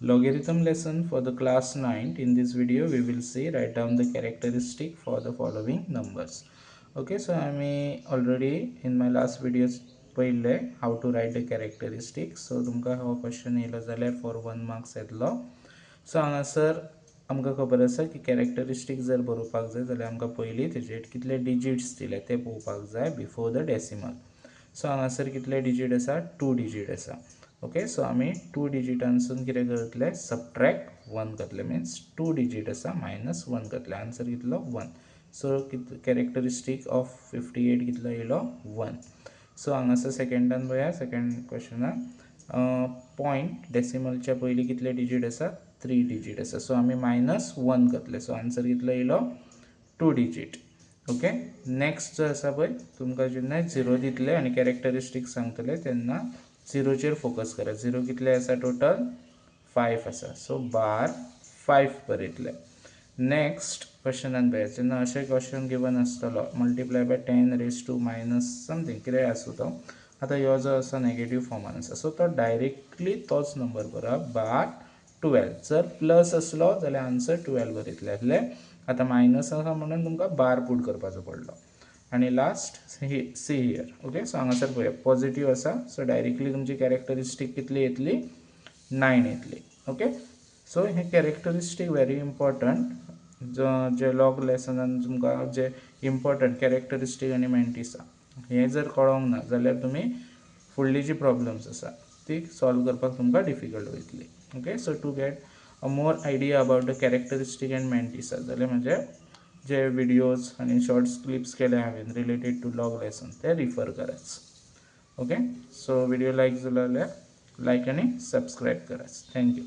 Logarithm lesson for the class 9. In this video we will see write down the characteristic for the following numbers. Okay, so I may already in my last videos पहिले how to write the characteristics. So तुमका हा question yellow जाल्यार for 1 marks येतलो. So हांगासर आमकां खबर आसा की कॅरेक्टरिस्टीक जर बरोवपाक जाय जाल्यार आमकां पयलीं तेजेर कितले डिजिट्स दिले ते पळोवपाक जाय बिफोर द डेसिमल. सो हांगासर कितले डिजिट आसा 2 डिजिट आसा. ओके, सो आम्ही 2 डिजिटांसून कितें करतले सबट्रॅक्ट 1 करतले मीन्स 2 डिजिट आसा -1 करतले. आन्सर कितलो 1. सो कॅरेक्टरिस्टीक ऑफ 58 कितलो येयलो 1. सो हांगासर सेकंडान पळया सेकंड क्वेश्चनान पॉइंट डेसिमलच्या पयलीं कितले डिजिट आसा 3 डिजिट आसा. सो आमी -1 करतले. सो आन्सर कितलो येयलो 2 डिजिट. ओके, नेक्स्ट जो आसा पळय तुमकां जेन्ना 0 दितले आनी कॅरेक्टरिस्टीक सांगतले तेन्ना 0चेर फोकस करा. 0 कितले आसा टोटल 5 आसा. सो बार 5 बरयतले. नेक्स्ट क्वेश्चनान पळया जेन्ना अशें क्वेश्चन गिवन आसतलो multiply by 10 raise to minus something कितेंय आसूं तो. आतां ह्यो जो आसा नेगेटीव फॉर्मान आसा सो तो डायरेक्टली तोच नंबर बरोवप बार 12. जर प्लस असलो जाल्यार आन्सर 12 बरयतले. आता मायनस आसा म्हणून तुमकां बार पुट करपाचो पडलो. आणि last see here. Okay, so हांगासर पळया पॉझिटिव्ह आसा सो डायरेक्टली तुमची कॅरेक्टरिस्टीक कितली येतली 9 येतली. ओके, सो हे कॅरेक्टरिस्टीक व्हेरी इम्पॉर्टंट. जे लॉग लेसनान तुमकां जे इम्पॉर्टंट कॅरेक्टरिस्टीक आनी मॅन्टिसा हे जर कळोंक ना जाल्यार तुमी फुडली जी प्रॉब्लम्स आसा ती सॉल्व करपाक तुमकां डिफिकल्ट वयतली. Okay, so to get a more idea about the characteristic and mantissa जाल्यार म्हणजे जे व्हिडिओज आणि शॉर्ट्स क्लिप्स केले हांवें रिलेटेड टू लॉग लेसन ते रिफर कराच. ओके, सो व्हिडिओ लाईक झाला जाल्यार लाईक आणि सबस्क्राईब कराच. थँक्यू.